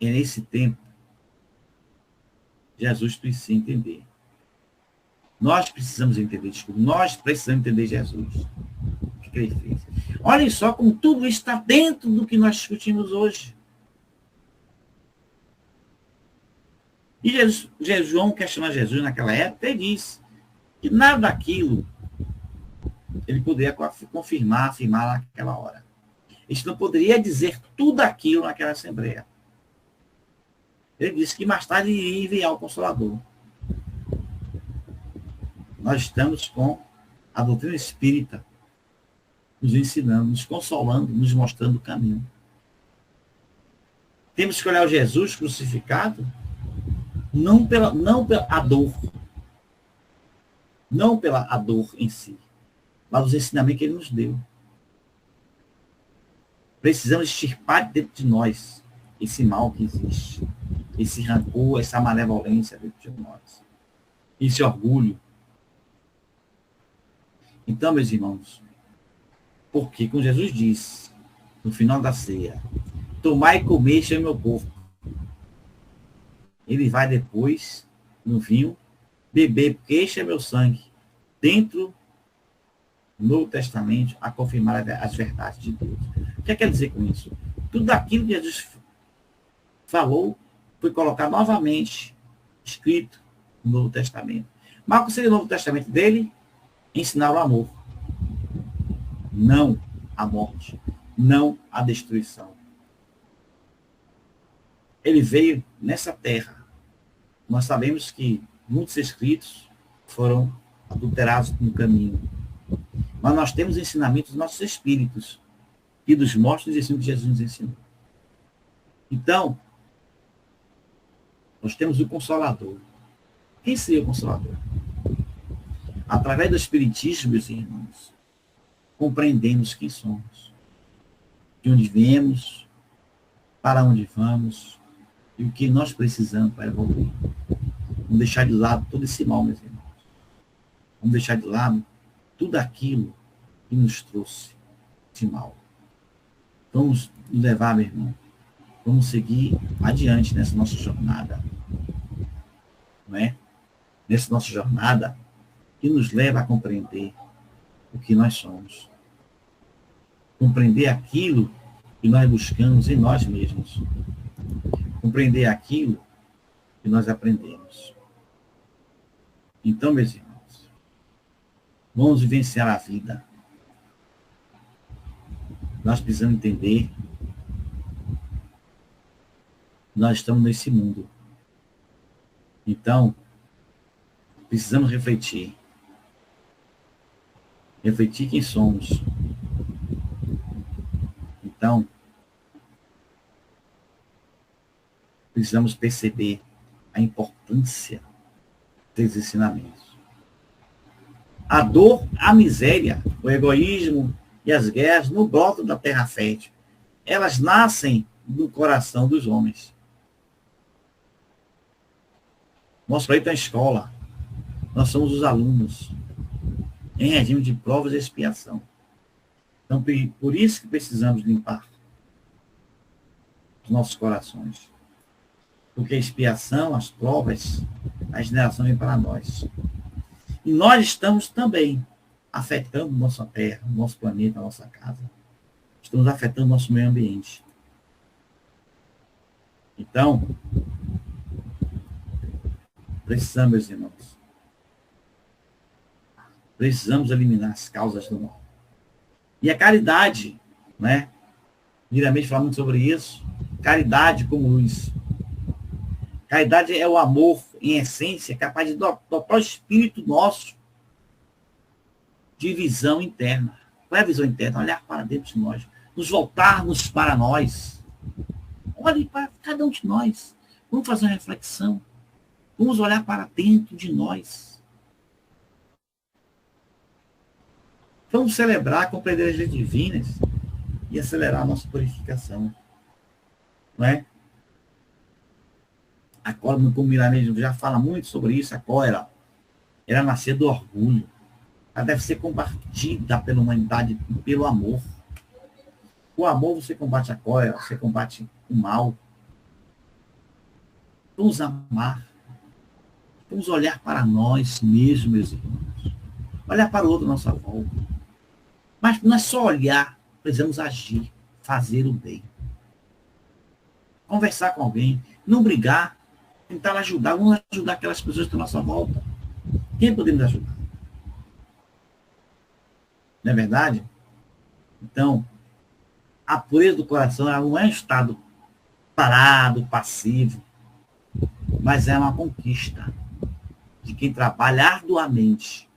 é nesse tempo, Jesus precisa entender. Nós precisamos entender, nós precisamos entender Jesus. O que ele fez? Olhem só como tudo está dentro do que nós discutimos hoje. E João questiona Jesus naquela época e diz que nada daquilo ele poderia afirmar naquela hora. Ele não poderia dizer tudo aquilo naquela assembleia. Ele disse que mais tarde iria enviar o Consolador. Nós estamos com a doutrina espírita nos ensinando, nos consolando, nos mostrando o caminho. Temos que olhar o Jesus crucificado não pela a dor, não pela a dor em si, mas os ensinamentos que ele nos deu. Precisamos extirpar dentro de nós esse mal que existe, esse rancor, essa malevolência dentro de nós, esse orgulho. Então, meus irmãos, porque como Jesus disse no final da ceia, tomai e comer, este é o meu corpo. Ele vai depois, no vinho, beber, porque este é meu sangue, dentro do Novo Testamento, a confirmar as verdades de Deus. O que quer dizer com isso? Tudo aquilo que Jesus falou foi colocado novamente, escrito no Novo Testamento. Mas qual seria o Novo Testamento dele? Ensinar o amor. Não a morte. Não a destruição. Ele veio nessa terra. Nós sabemos que muitos escritos foram adulterados no caminho. Mas nós temos ensinamentos dos nossos espíritos e dos mortos e ensinos que Jesus nos ensinou. Então, nós temos o Consolador. Quem seria o Consolador? Através do Espiritismo, meus irmãos, compreendemos quem somos, de onde viemos, para onde vamos e o que nós precisamos para evoluir. Vamos deixar de lado todo esse mal, meus irmãos. Vamos deixar de lado tudo aquilo que nos trouxe esse mal. Vamos levar, meu irmão. Vamos seguir adiante nessa nossa jornada. Não é? Nessa nossa jornada que nos leva a compreender o que nós somos. Compreender aquilo que nós buscamos em nós mesmos. Compreender aquilo que nós aprendemos. Então, meus irmãos, vamos vivenciar a vida. Nós precisamos entender que nós estamos nesse mundo. Então, precisamos refletir. Refletir quem somos. Então, precisamos perceber a importância desses ensinamentos. A dor, a miséria, o egoísmo e as guerras no broto da terra fértil. Elas nascem do coração dos homens. Nosso planeta é a escola. Nós somos os alunos em regime de provas e expiação. Então, por isso que precisamos limpar os nossos corações. Porque a expiação, as provas, a regeneração vem para nós. E nós estamos também afetando nossa terra, nosso planeta, nossa casa. Estamos afetando nosso meio ambiente. Então, precisamos, meus irmãos, precisamos eliminar as causas do mal. E a caridade, né? Viramente falando sobre isso, caridade como luz. Caridade é o amor, em essência, capaz de dotar o espírito nosso de visão interna. Qual é a visão interna? Olhar para dentro de nós. Nos voltarmos para nós. Olhe para cada um de nós. Vamos fazer uma reflexão. Vamos olhar para dentro de nós. Vamos celebrar, compreender as leis divinas e acelerar a nossa purificação. Não é? A cólera, como o Milanês já fala muito sobre isso, a cólera, ela nasceu do orgulho. Ela deve ser combatida pela humanidade e pelo amor. O amor você combate a cólera, você combate o mal. Vamos amar. Vamos olhar para nós mesmos, meus irmãos. Olhar para o outro à nossa volta. Mas não é só olhar, precisamos agir, fazer o bem. Conversar com alguém, não brigar, tentar ajudar, vamos ajudar aquelas pessoas que estão à nossa volta. Quem podemos ajudar? Não é verdade? Então, a pureza do coração ela não é um estado parado, passivo, mas é uma conquista de quem trabalha arduamente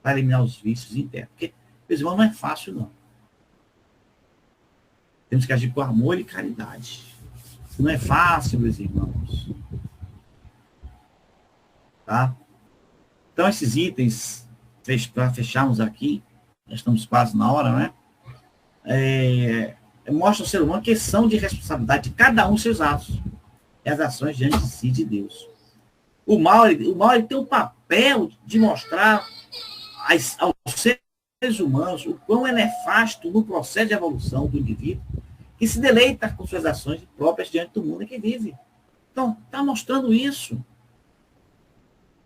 para eliminar os vícios internos. Porque, meus irmãos, não é fácil, não. Temos que agir com amor e caridade. Não é fácil, meus irmãos. Tá? Então, esses itens, para fecharmos aqui, nós estamos quase na hora, né? Mostra ao ser humano que são de responsabilidade de cada um dos seus atos e as ações diante de si de Deus. O mal ele tem o papel de mostrar aos seres humanos o quão é nefasto no processo de evolução do indivíduo que se deleita com suas ações próprias diante do mundo em que vive. Então, está mostrando isso.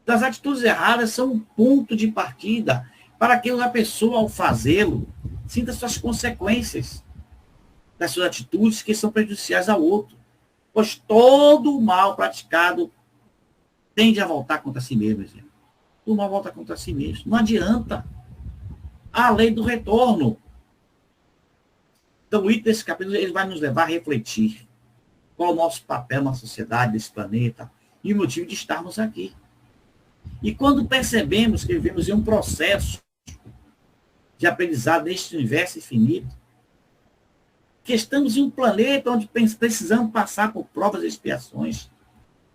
As atitudes erradas são um ponto de partida para que a pessoa, ao fazê-lo, sinta suas consequências das suas atitudes que são prejudiciais ao outro. Pois todo o mal praticado tende a voltar contra si mesmo, exemplo. O mal volta contra si mesmo. Não adianta. A lei do retorno. Então, o item desse capítulo ele vai nos levar a refletir qual é o nosso papel na sociedade, nesse planeta, e o motivo de estarmos aqui. E quando percebemos que vivemos em um processo de aprendizado neste universo infinito, que estamos em um planeta onde precisamos passar por provas e expiações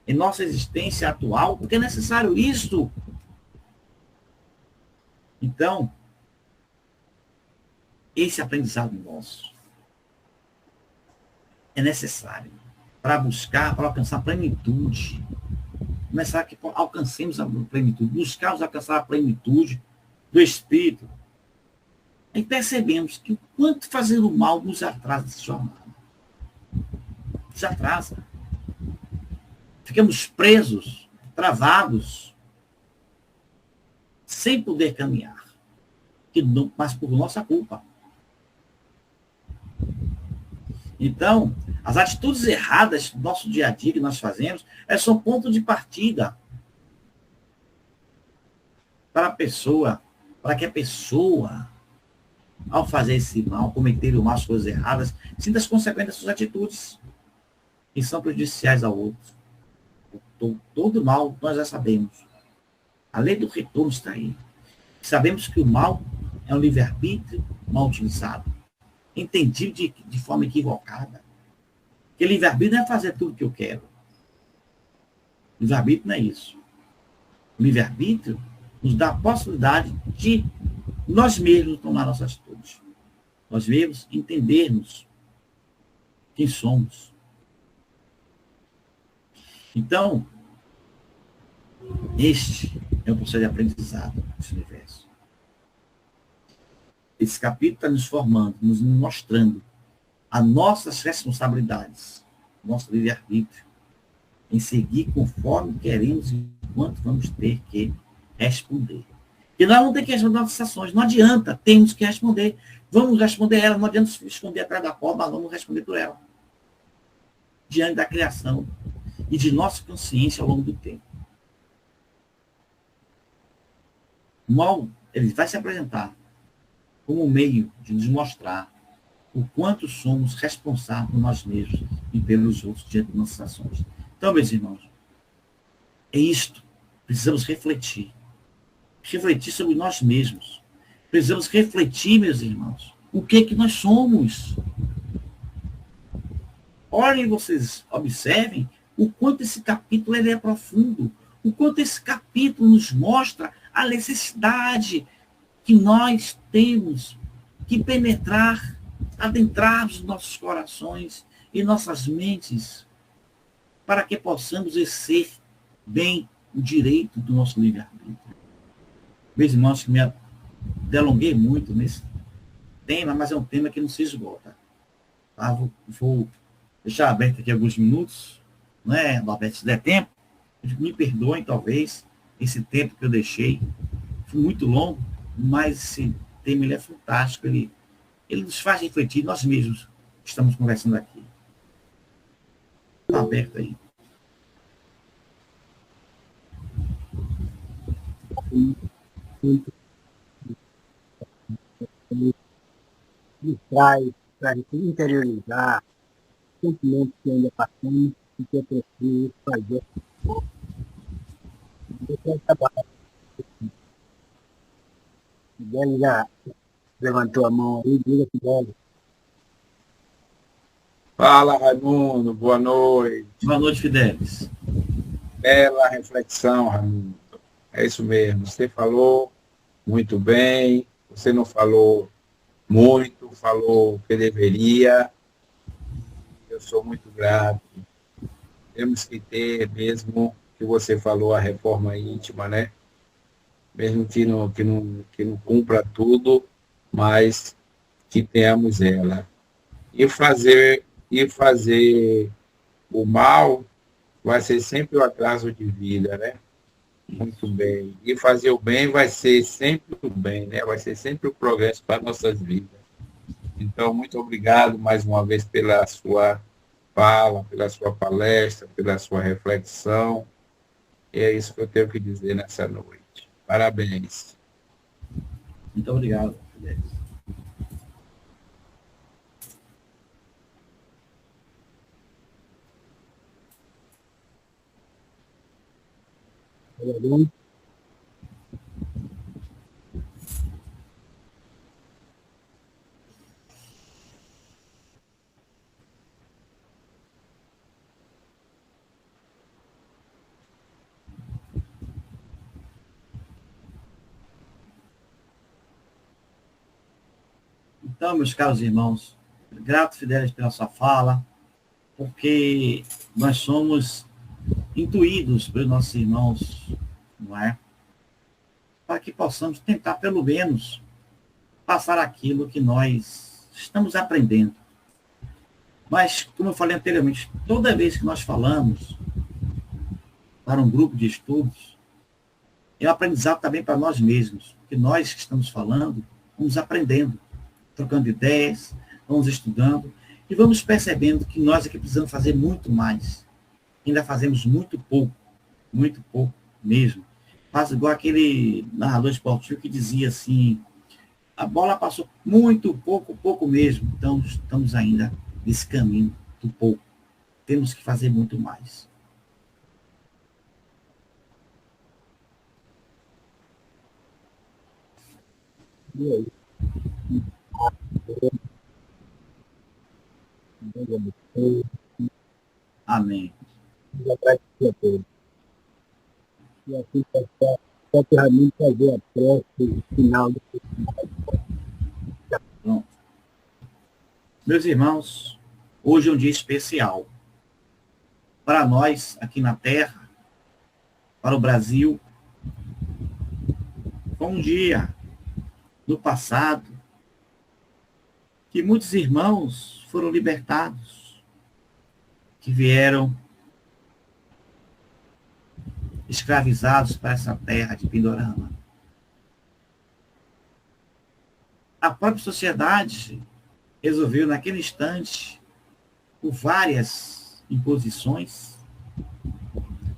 em nossa existência atual, porque é necessário isso. Então, esse aprendizado nosso é necessário para buscar, para alcançar a plenitude. Começar que alcancemos a plenitude, buscarmos alcançar a plenitude do Espírito. Aí percebemos que o quanto fazer o mal nos atrasa essa jornada. Nos atrasa. Ficamos presos, travados, sem poder caminhar. Mas por nossa culpa. Então, as atitudes erradas do nosso dia a dia que nós fazemos, são ponto de partida para a pessoa, para que a pessoa, ao fazer esse mal, cometer o mal, as coisas erradas, sinta as consequências das suas atitudes, que são prejudiciais ao outro. Todo mal nós já sabemos. A lei do retorno está aí. Sabemos que o mal é um livre-arbítrio mal utilizado, entendido de forma equivocada. Porque livre-arbítrio não é fazer tudo o que eu quero. Livre-arbítrio não é isso. O livre-arbítrio nos dá a possibilidade de nós mesmos tomar nossas atitudes. Nós mesmos entendermos quem somos. Então, este é o processo de aprendizado desse universo. Esse capítulo está nos formando, nos mostrando as nossas responsabilidades, nosso livre-arbítrio, em seguir conforme queremos e quanto vamos ter que responder. E nós vamos ter que responder nossas ações. Não adianta, temos que responder. Vamos responder ela, não adianta se esconder atrás da porta, mas vamos responder por ela. Diante da criação e de nossa consciência ao longo do tempo. O mal, ele vai se apresentar como um meio de nos mostrar o quanto somos responsáveis por nós mesmos e pelos outros diante de nossas ações. Então, meus irmãos, é isto. Precisamos refletir. Refletir sobre nós mesmos. Precisamos refletir, meus irmãos, o que é que nós somos. Olhem, vocês observem o quanto esse capítulo ele é profundo, o quanto esse capítulo nos mostra a necessidade que nós temos que penetrar, adentrar os nossos corações e nossas mentes para que possamos exercer bem o direito do nosso livre-arbítrio. Meus irmãos, que me delonguei muito nesse tema, mas é um tema que não se esgota. Tá? Vou deixar aberto aqui alguns minutos, né, Roberto, se der tempo, me perdoem, talvez, esse tempo que eu deixei. Foi muito longo, mas esse tema ele é fantástico, ele nos faz refletir, nós mesmos estamos conversando aqui. Está aberto aí. Nos traz para a gente interiorizar sentimentos que ainda passamos e que é preciso fazer. Fidel já levantou a mão aí, diga, Fidel. Fala, Raimundo, boa noite. Boa noite, Fidelis. Bela reflexão, Raimundo. É isso mesmo, você falou muito bem, você não falou muito, falou o que deveria. Eu sou muito grato. Temos que ter mesmo, que você falou, a reforma íntima, né? Mesmo que não cumpra tudo, mas que tenhamos ela. E fazer o mal vai ser sempre o atraso de vida, né? Muito bem. E fazer o bem vai ser sempre o bem, né? Vai ser sempre o progresso para nossas vidas. Então, muito obrigado mais uma vez pela sua fala, pela sua palestra, pela sua reflexão. E é isso que eu tenho que dizer nessa noite. Parabéns. Muito obrigado, Fidelis. Então, meus caros irmãos, grato, Fidelis, pela sua fala, porque nós somos intuídos pelos nossos irmãos, não é? Para que possamos tentar, pelo menos, passar aquilo que nós estamos aprendendo. Mas, como eu falei anteriormente, toda vez que nós falamos para um grupo de estudos, é um aprendizado também para nós mesmos, porque nós que estamos falando, vamos aprendendo, trocando ideias, vamos estudando, e vamos percebendo que nós aqui precisamos fazer muito mais. Ainda fazemos muito pouco mesmo. Faz igual aquele narrador esportivo que dizia assim, a bola passou muito pouco mesmo, então estamos ainda nesse caminho do pouco. Temos que fazer muito mais. E aí? Amém. E assim, só que Raimundo fazer a prece final do Pronto. Meus irmãos, hoje é um dia especial. Para nós, aqui na Terra, para o Brasil, foi um dia no passado que muitos irmãos foram libertados, que vieram escravizados para essa terra de Pindorama. A própria sociedade resolveu, naquele instante, por várias imposições,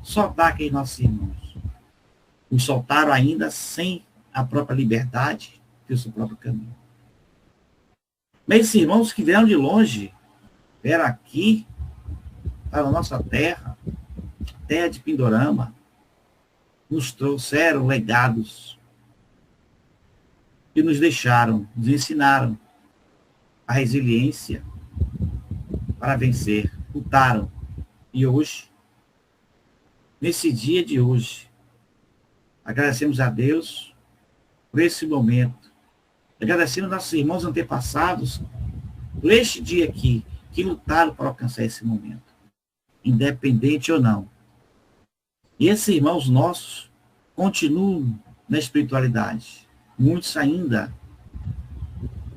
soltar aqueles nossos irmãos. Os soltaram ainda sem a própria liberdade e o seu próprio caminho. Mas esses irmãos que vieram de longe, vieram aqui, para a nossa terra, terra de Pindorama, nos trouxeram legados que nos deixaram, nos ensinaram a resiliência para vencer, lutaram. E hoje, nesse dia de hoje, agradecemos a Deus por esse momento. Agradecemos nossos irmãos antepassados por este dia aqui, que lutaram para alcançar esse momento. independente ou não. E esses irmãos nossos continuam na espiritualidade. Muitos ainda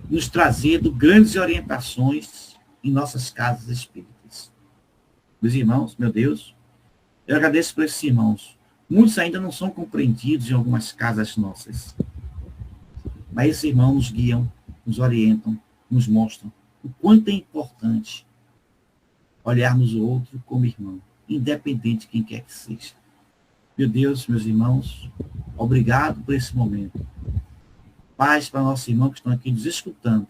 nos trazendo grandes orientações em nossas casas espíritas. Meus irmãos, meu Deus, eu agradeço por esses irmãos. Muitos ainda não são compreendidos em algumas casas nossas. Mas esses irmãos nos guiam, nos orientam, nos mostram o quanto é importante olharmos o outro como irmão, independente de quem quer que seja. Meu Deus, meus irmãos, obrigado por esse momento. Paz para nossos irmãos que estão aqui nos escutando.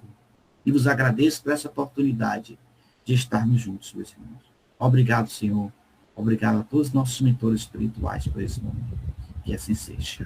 E vos agradeço por essa oportunidade de estarmos juntos, meus irmãos. Obrigado, Senhor. Obrigado a todos os nossos mentores espirituais por esse momento. Que assim seja.